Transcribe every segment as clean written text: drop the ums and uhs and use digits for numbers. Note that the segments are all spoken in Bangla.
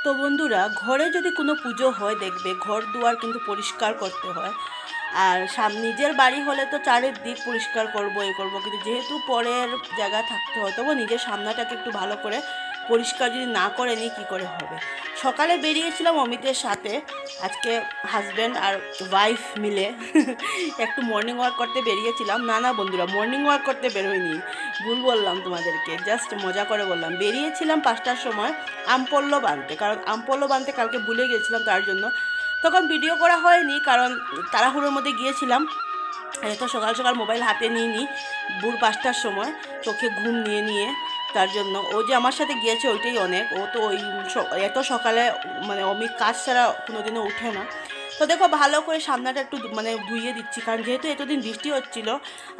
তো বন্ধুরা, ঘরে যদি কোনো পুজো হয় দেখবে ঘর দুয়ার কিন্তু পরিষ্কার করতে হয়। আর নিজের বাড়ি হলে তো চারিদিক পরিষ্কার করবো এ করবো, কিন্তু যেহেতু পরের জায়গায় থাকতে হয় তবু নিজের সামনাটাকে একটু ভালো করে পরিষ্কার যদি না করে নিই কী করে হবে। সকালে বেরিয়েছিলাম অমিতের সাথে, আজকে হাজব্যান্ড আর ওয়াইফ মিলে একটু মর্নিং ওয়াক করতে বেরিয়েছিলাম। না বন্ধুরা, মর্নিং ওয়াক করতে বেরোয়নি, ভুল বললাম তোমাদেরকে, জাস্ট মজা করে বললাম। বেরিয়েছিলাম 5টার সময় আমপল্লব আনতে, কারণ আমপল্লব আনতে কালকে ভুলে গেছিলাম, তার জন্য তখন ভিডিও করা হয়নি, কারণ তাড়াহুড়োর মধ্যে গিয়েছিলাম। এত সকাল সকাল মোবাইল হাতে নিয়ে ভোর 5টার সময় চোখে ঘুম নিয়ে তার জন্য ও যে আমার সাথে গিয়েছে ওইটাই অনেক। ও তো ওই এত সকালে মানে অমিত কাজ ছাড়া কোনোদিনও উঠে না। তো দেখো ভালো করে সামনাটা একটু মানে ধুইয়ে দিচ্ছি, কারণ যেহেতু এতদিন বৃষ্টি হচ্ছিল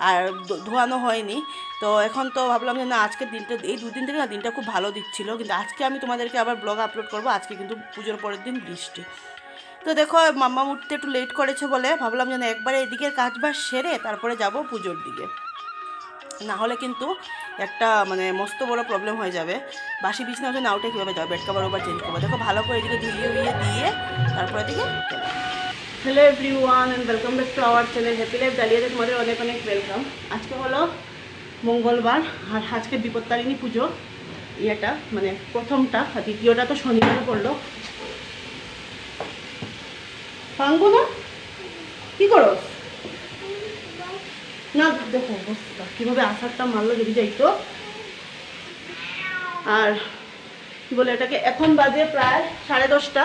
আর ধোয়ানো হয়নি। তো এখন তো ভাবলাম যে না, আজকের দিনটা এই দুদিন থেকে না দিনটা খুব ভালো দিচ্ছিল, কিন্তু আজকে আমি তোমাদেরকে আবার ব্লগ আপলোড করবো। আজকে কিন্তু পুজোর পরের দিন বৃষ্টি। তো দেখো মাম্মা উঠতে একটু লেট করেছে বলে ভাবলাম যেন একবারে এদিকের কাজবাজ সেরে তারপরে যাব পুজোর দিকে, না হলে কিন্তু একটা মানে মস্ত বড় প্রবলেম হয়ে যাবে। বাসি বিছনা হচ্ছে না উঠে কীভাবে যাবে, বেড কাভার ওভার চেঞ্জ করবো। দেখো ভালো করে এদিকে ধুইয়ে দিয়ে তারপরে এদিকে চলো। Hello everyone and welcome back to our channel Happy Life ডালিয়াতে তোমাদের অনেক অনেক ওয়েলকাম। আজকে হলো মঙ্গলবার আর আজকে বিপত্তারিণী পুজো, ইয়েটা মানে প্রথমটা, দ্বিতীয়টা তো শনিবারে পড়লো। ভাঙবো না, কী করো না, দেখো অবস্থা কীভাবে আষাঢ়টা মারলো যদি যাইতো। আর কী বলে এটাকে, এখন বাজে প্রায় 10:30।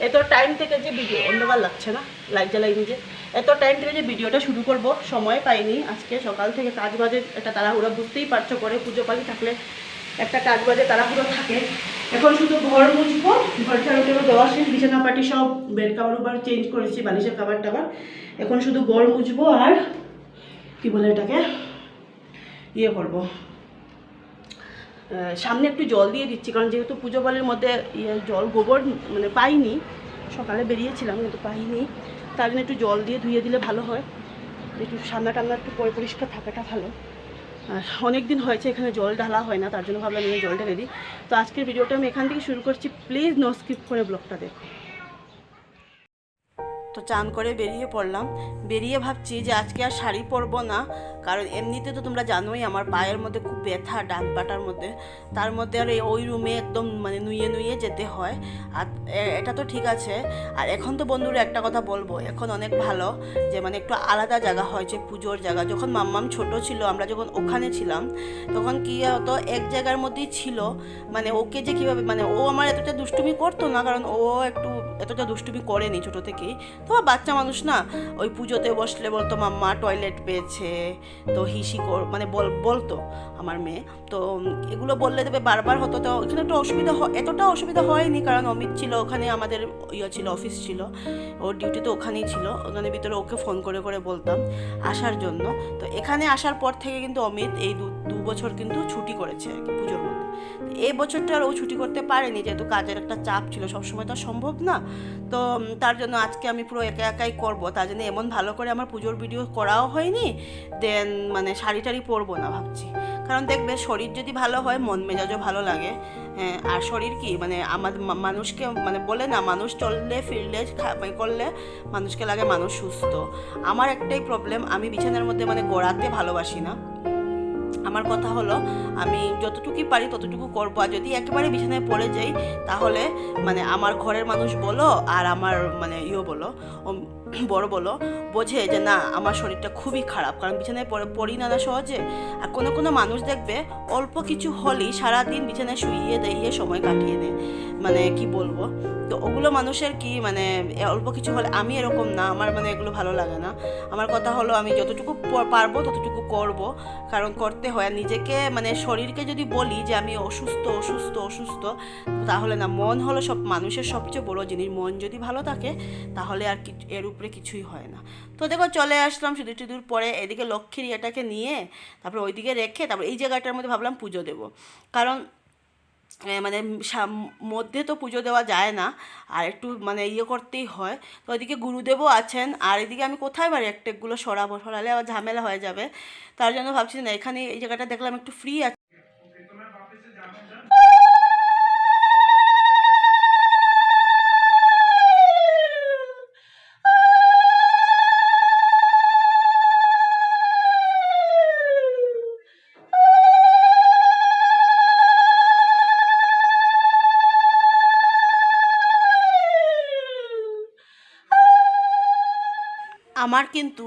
এত টাইম থেকে যে ভিডিও, অন্ধকার লাগছে না, লাইট জ্বালাই নিজে, এত টাইম থেকে যে ভিডিওটা শুরু করব সময় পাইনি। আজকে সকাল থেকে কাজ বাজে একটা তাড়াহুড়ো, বুঝতেই পারছো, করে পুজো পালি থাকলে একটা কাজ বাজে তাড়াহুড়ো থাকে। এখন শুধু ঘর মুছবো, ঘর ঝাড়ু দেওয়া শেষ, বিছানা পাটি সব বেড কাভার ওভার চেঞ্জ করেছি, বালিশের কাভার টাভার। এখন শুধু ঘর মুছবো আর কী বলে এটাকে ইয়ে করবো, সামনে একটু জল দিয়ে দিচ্ছি, কারণ যেহেতু পুজো বালির মধ্যে জল গোবর মানে পাইনি, সকালে বেরিয়েছিলাম কিন্তু পাইনি, তার জন্য একটু জল দিয়ে ধুয়ে দিলে ভালো হয়, একটু সামনা টান্না একটু পরিষ্কার থাকাটা ভালো। আর অনেক দিন হয়েছে এখানে জল ঢালা হয় না, তার জন্য ভাবলাম আমি জল ঢেলে দিই। তো আজকের ভিডিওটা আমি এখান থেকে শুরু করছি, প্লিজ নো স্কিপ করে ব্লগটা দেখো। তো চান করে বেরিয়ে পড়লাম, বেরিয়ে ভাবছি যে আজকে আর শাড়ি পরবো না, কারণ এমনিতে তো তোমরা জানোই আমার পায়ের মধ্যে খুব ব্যথা, ডান পাটার মধ্যে, তার মধ্যে আর ওই রুমে একদম মানে নুয়ে যেতে হয়। আর এটা তো ঠিক আছে। আর এখন তো বন্ধুরা একটা কথা বলবো, এখন অনেক ভালো যে মানে একটু আলাদা জায়গা হয়েছে পুজোর জায়গা। যখন মাম্মাম ছোট ছিল, আমরা যখন ওখানে ছিলাম তখন কী হতো, এক জায়গার মধ্যেই ছিল, মানে ওকে যে কীভাবে মানে ও আমার এতটা দুষ্টুমি করতো না, কারণ ও একটু এতটা দুষ্টুমি করেনি ছোটো থেকেই। তো বাচ্চা মানুষ না, ওই পুজোতে বসলে বলতো মাম্মা টয়লেট পেয়েছে, তো হিসি মানে বলতো আমার মেয়ে। তো এগুলো বললে দেবে বারবার হতো, তো এখানে একটু এতটা অসুবিধা হয়নি, কারণ অমিত ছিল ওখানে, আমাদের ছিল অফিস ছিল, ওর ডিউটি তো ওখানেই ছিল, ওখানে ভিতরে ওকে ফোন করে বলতাম আসার জন্য। তো এখানে আসার পর থেকে কিন্তু অমিত এই দু বছর কিন্তু ছুটি করেছে আর কি পুজোর মধ্যে। এই বছরটা আর ও ছুটি করতে পারেনি, যেহেতু কাজের একটা চাপ ছিল, সবসময় তো সম্ভব না। তো তার জন্য আজকে আমি পুরো একাই করবো, তার জন্য এমন ভালো করে আমার পুজোর ভিডিও করাও হয়নি। দেন মানে শাড়ি টাড়ি পরবো না ভাবছি, কারণ দেখবে শরীর যদি ভালো হয় মন মেজাজও ভালো লাগে। হ্যাঁ, আর শরীর কি মানে আমাদের মানুষকে মানে বলে না, মানুষ চললে ফিরলে করলে মানুষকে লাগে মানুষ সুস্থ। আমার একটাই প্রবলেম, আমি বিছানার মধ্যে মানে গড়াতে ভালোবাসি না। আমার কথা হলো আমি যতটুকুই পারি ততটুকু করবো, আর যদি একেবারে বিছানায় পড়ে যাই তাহলে মানে আমার ঘরের মানুষ বলো আর আমার মানে বলো বড় বলো বোঝে যে না আমার শরীরটা খুবই খারাপ, কারণ বিছানায় পড়ি না সহজে। আর কোনো মানুষ দেখবে অল্প কিছু হলেই সারাদিন বিছানায় শুইয়ে দিয়ে সময় কাটিয়ে দেয়, মানে কি বলবো। তো ওগুলো মানুষের কি মানে অল্প কিছু হলে, আমি এরকম না, আমার মানে এগুলো ভালো লাগে না। আমার কথা হলো আমি যতটুকু পারবো ততটুকু করব, কারণ করতে হয়। আর নিজেকে মানে শরীরকে যদি বলি যে আমি অসুস্থ, তাহলে না, মন হলো সব মানুষের সবচেয়ে বড় জিনিস। মন যদি ভালো থাকে তাহলে আর এর উপরে কিছুই হয় না। তো দেখো চলে আসলাম সিঁদুর পরে, এদিকে লক্ষ্মীর এটাকে নিয়ে তারপরে ওইদিকে রেখে তারপর এই জায়গাটার মধ্যে ভাবলাম পুজো দেবো, কারণ মানে মধ্যে তো পুজো দেওয়া যায় না, আর একটু মানে করতেই হয়। তো ওইদিকে গুরুদেবও আছেন, আর এদিকে আমি কোথায় বাড়ি একটেকগুলো সরালে আবার ঝামেলা হয়ে যাবে। তার জন্য ভাবছি না, এখানে এই জায়গাটা দেখলাম একটু ফ্রি আছে। আমার কিন্তু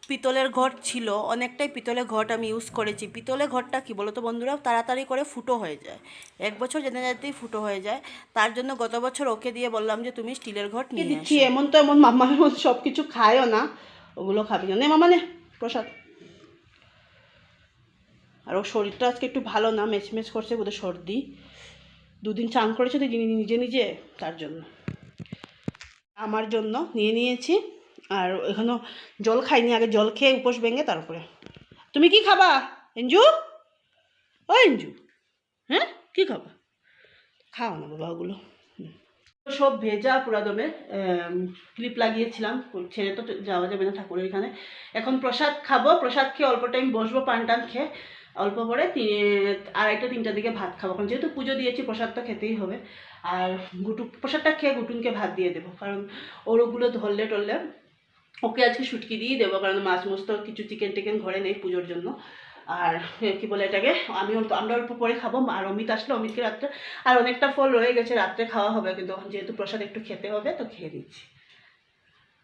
পিতলের ঘট ছিল, অনেকটাই পিতলের ঘট আমি ইউজ করেছি। পিতলের ঘরটা কী বলো তো বন্ধুরা, তাড়াতাড়ি করে ফুটো হয়ে যায়, 1 বছর যেতে যেতেই ফুটো হয়ে যায়। তার জন্য গত বছর ওকে দিয়ে বললাম যে তুমি স্টিলের ঘট নিয়ে দিচ্ছি। এমন তো এমন মামার মতো সব কিছু খায়ও না, ওগুলো খাবি না। নে মামা নে প্রসাদ। আর ওর শরীরটা আজকে একটু ভালো না, মেচমেচ করছে, বোধহয় সর্দি, 2 দিন চান করেছে তো নিজে নিজে, তার জন্য। আমার জন্য নিয়ে নিয়েছি। আর এখনও জল খাইনি, আগে জল খেয়ে উপোস ভেঙে তারপরে। তুমি কি খাবা এঞ্জু? ও এঞ্জু, হ্যাঁ কী খাবা? খাও না বাবা ওগুলো। সব ভেজা পুরা দমে, ক্লিপ লাগিয়েছিলাম, ছেড়ে তো যাওয়া যাবে না ঠাকুরের এখানে। এখন প্রসাদ খাবো, প্রসাদ খেয়ে অল্প টাইম বসবো, পান টান খেয়ে অল্প পরে 2:30-3টার দিকে ভাত খাবো। কারণ যেহেতু পুজো দিয়েছি প্রসাদ তো খেতেই হবে। আর প্রসাদটা খেয়ে গুটুনকে ভাত দিয়ে দেবো, কারণ ওরগুলো ধরলে টরলে ওকে আজকে শুটকি দিয়েই দেবো, কারণ মাছ মস্ত কিছু চিকেন টিকেন ঘরে নেই পুজোর জন্য। আর কি বলে এটাকে, আমরা অল্প পরে খাবো। আর অমিত আসলে অমিতকে রাত্রে, আর অনেকটা ফল রয়ে গেছে, রাত্রে খাওয়া হবে, কিন্তু যেহেতু প্রসাদ একটু খেতে হবে তো খেয়ে দিচ্ছি।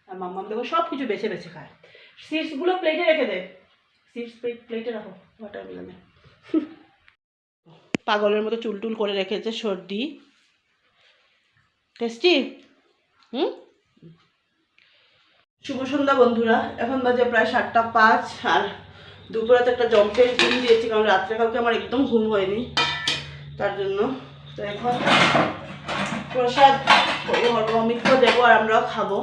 আর মাম্মাম দেখো সব কিছু বেছে বেছে খায়। সিডসগুলো প্লেটে রেখে দে, সিডস প্লেটে রাখো, ওয়াটারমেলনে। পাগলের মতো চুল টুল করে রেখেছে, সর্দি। টেস্টি। শুভ সন্ধ্যা বন্ধুরা, এখন বাজে প্রায় 7:05। আর দুপুরে তো একটা জম্পের ঘুম দিয়েছি, কারণ রাত্রে কালকে আমার একদম ঘুম হয়নি, তার জন্য। তো এখন প্রসাদ অমিতকেও দেবো আর আমরাও খাবো,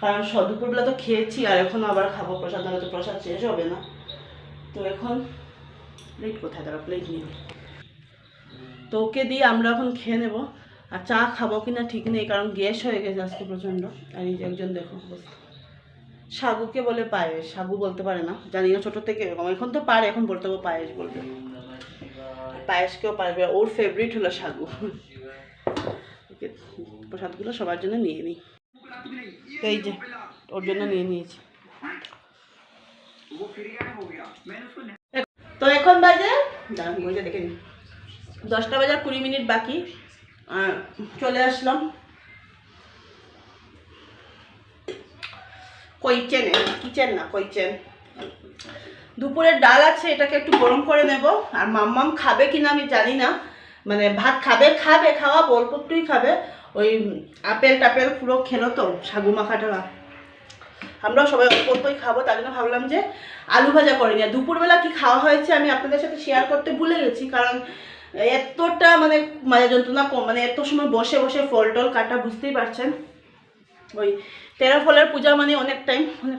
কারণ দুপুরবেলা তো খেয়েছি আর এখন আবার খাবো প্রসাদ, নাহলে তো প্রসাদ শেষ হবে না। তো এখন প্লেট কোথায়, তারা প্লেট নিয়ে, তো ওকে দিয়ে আমরা এখন খেয়ে নেবো। আর চা খাবো কিনা ঠিক নেই, কারণ গ্যাস হয়ে গেছে আজকে প্রচণ্ড। আর এই যে একজন দেখো সাগুকে বলে পায়েস, সাগু বলতে পারে না, জানি না ছোটো থেকে এরকম, এখন তো পারে, এখন বলতে হবে পায়েস বলবে। পায়েসকেও পারবে, ওর ফেভারিট হলো সাগু। প্রসাদগুলো সবার জন্য নিয়ে নিই, তো এই যে ওর জন্য নিয়ে নিয়েছি। তো এখন বাজে দেখে নিই 10:20 বাকি। চলে আসলাম কিচেন। দুপুরের ডাল আছে, এটাকে একটু গরম করে নেব। আর মাম্মাম খাবে কিনা আমি জানি না, মানে ভাত খাবে খাওয়া অল্প একটুই খাবে। ওই আপেল টাপেল পুরো খেলো তো, সাগু মাখাটা, আমরাও সবাই অল্প অল্পই খাবো, তার জন্য ভাবলাম যে আলু ভাজা করে নিই। দুপুরবেলা কি খাওয়া হয়েছে আমি আপনাদের সাথে শেয়ার করতে ভুলে গেছি, কারণ এতটা মানে মাঝে যন্ত্রণা কম, মানে এত সময় বসে বসে ফল টল কাটা, বুঝতেই পারছেন। ওই 13 ফলের পূজা মানে অনেক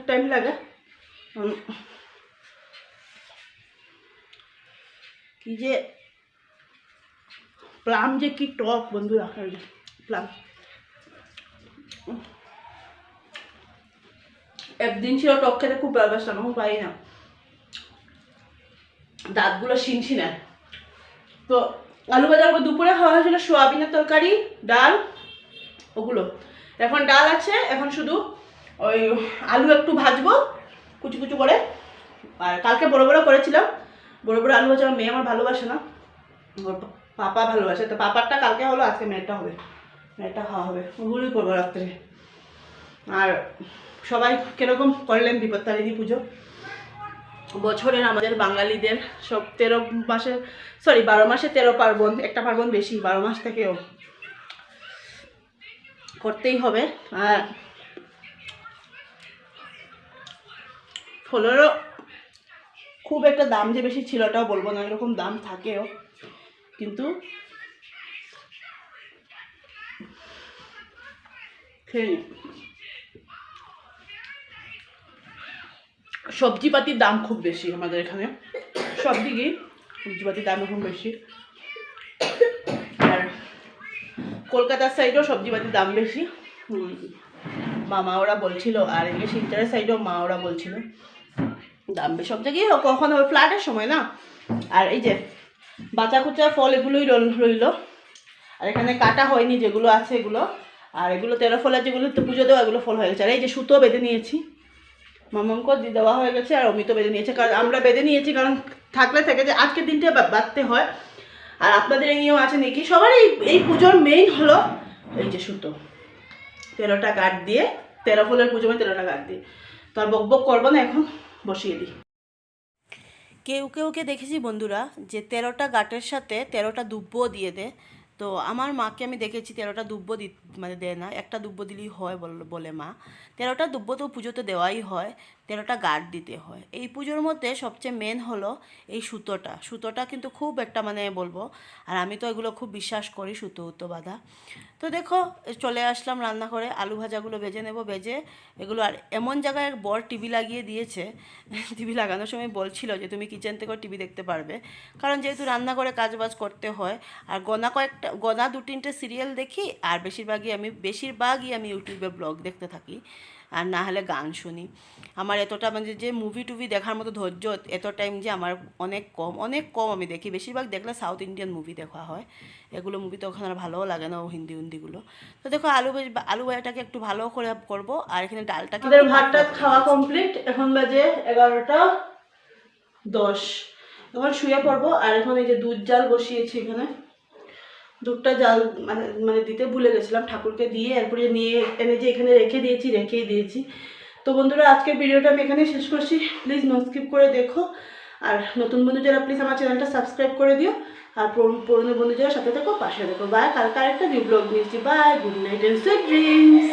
টাইম লাগে। কি যে প্লাম যে কি টক বন্ধুরা, প্লাম একদিন ছিল টক খেতে খুব ভালোবাসতাম, এখন পাই না, দাঁতগুলো শিনশিনে। তো আলু ভাজা দুপুরে খাওয়া হয়েছিল সোয়াবিনের তরকারি, ডাল, ওগুলো। এখন ডাল আছে, এখন শুধু ওই আলু একটু ভাজবো কুচু কুচু করে। আর কালকে বড় বড় করেছিলাম, বড় বড় আলু ভাজা। মেয়ে আমার ভালোবাসে না, ওর পাপা ভালোবাসে, তো পাপারটা কালকে হলো, আজকে মেয়েরটা হবে, মেয়েরটা খাওয়া হবে, ওগুলোই করবো রাত্রে। আর সবাই কীরকম করলেন বিপত্তারিণী পুজো? বছরের আমাদের বাঙালিদের সব 12 মাসে 13 পার্বণ, একটা পার্বণ বেশি, 12 মাস থেকেও করতেই হবে। আর ফলেরও খুব একটা দাম যে বেশি ছিল ওটাও বলবো না, এরকম দাম থাকেও, কিন্তু খেয়ে সবজিপাতির দাম খুব বেশি আমাদের এখানে, সব দিকেই সবজিপাতির দাম এখন বেশি। আর কলকাতার সাইডেও সবজিপাতির দাম বেশি, মামা ওরা বলছিল। আর এদিকে শিলচরের সাইডেও মা ওরা বলছিল দাম বেশি, সব জায়গায় কখন হবে, ফ্ল্যাটের সময় না। আর এই যে বাঁচা কুচা ফল এগুলোই রইল, আর এখানে কাটা হয়নি যেগুলো আছে এগুলো। আর এগুলো 13 ফলের যেগুলো তো পুজো দেওয়া, এগুলো ফল হয়ে গেছে। আর এই যে সুতো বেঁধে নিয়েছি, মামামকেও দেওয়া হয়ে গেছে, আর অমিতও বেঁধে নিয়েছে, কারণ আমরা বেঁধে নিয়েছি, কারণ থাকলে থেকে যে আজকের দিনটা বাঁধতে হয়। আর আপনাদের এই নিয়ম আছে নাকি? সবার এই পুজোর মেইন হলো এই যে সুতো, 13টা কাঠ দিয়ে, 13 ফলের পুজো মানে 13টা কাঠ দিয়ে। তো আর বক বক করবো না, এখন বসিয়ে দিই। কেউ কেউকে দেখেছি বন্ধুরা যে 13টা গাঁটের সাথে 13টা দুব্বও দিয়ে দেয়। তো আমার মাকে আমি দেখেছি 13টা দুব্ব মানে দেয় না, একটা দুব্ব দিলেই হয় বলে মা। 13টা দুব্ব তো পুজোতে দেওয়াই হয়, 13টা গাঁট দিতে হয়। এই পুজোর মধ্যে সবচেয়ে মেন হলো এই সুতোটা কিন্তু খুব একটা মানে বলবো, আর আমি তো এগুলো খুব বিশ্বাস করি, সুতো বাঁধা। তো দেখো চলে আসলাম রান্নাঘরে, আলু ভাজাগুলো ভেজে নেব, ভেজে এগুলো। আর এমন জায়গায় বর টিভি লাগিয়ে দিয়েছে, টিভি লাগানোর সময় বলছিল যে তুমি কিচেন থেকেও টিভি দেখতে পারবে, কারণ যেহেতু রান্নাঘরে কাজবাজ করতে হয়। আর গোনা 2-3টে সিরিয়াল দেখি, আর বেশিরভাগই আমি ইউটিউবে ব্লগ দেখতে থাকি, আর না হলে গান শুনি। আমার এতটা মানে যে মুভি টুভি দেখার মতো ধৈর্য, এত টাইম যে আমার অনেক কম আমি দেখি। বেশিরভাগ দেখলে সাউথ ইন্ডিয়ান মুভি দেখা হয়, এগুলো মুভি তো ওখানে আর ভালোও লাগে না, ও হিন্দিগুলো। তো দেখো আলু ভাজাটাকে একটু ভালো করে করবো, আর এখানে ডালটাকে আমাদের ভাতটা খাওয়া কমপ্লিট, এখন বাজে 11টা 10। এখন শুয়ে পড়বো। আর এখন এই যে দুধ জাল বসিয়েছি, এখানে দুধটা জাল মানে দিতে ভুলে গেছিলাম, ঠাকুরকে দিয়ে এরপরে নিয়ে এনে যে এখানে রেখেই দিয়েছি। তো বন্ধুরা আজকের ভিডিওটা আমি এখানেই শেষ করছি, প্লিজ নো স্কিপ করে দেখো। আর নতুন বন্ধু যারা প্লিজ আমার চ্যানেলটা সাবস্ক্রাইব করে দিও, আর পুরনো বন্ধু যারা সাথে থাকো, পাশে দেখো। বাই, কালকে আরেকটা নিউ ব্লগ নিয়েছি। Bye, good night and sweet dreams.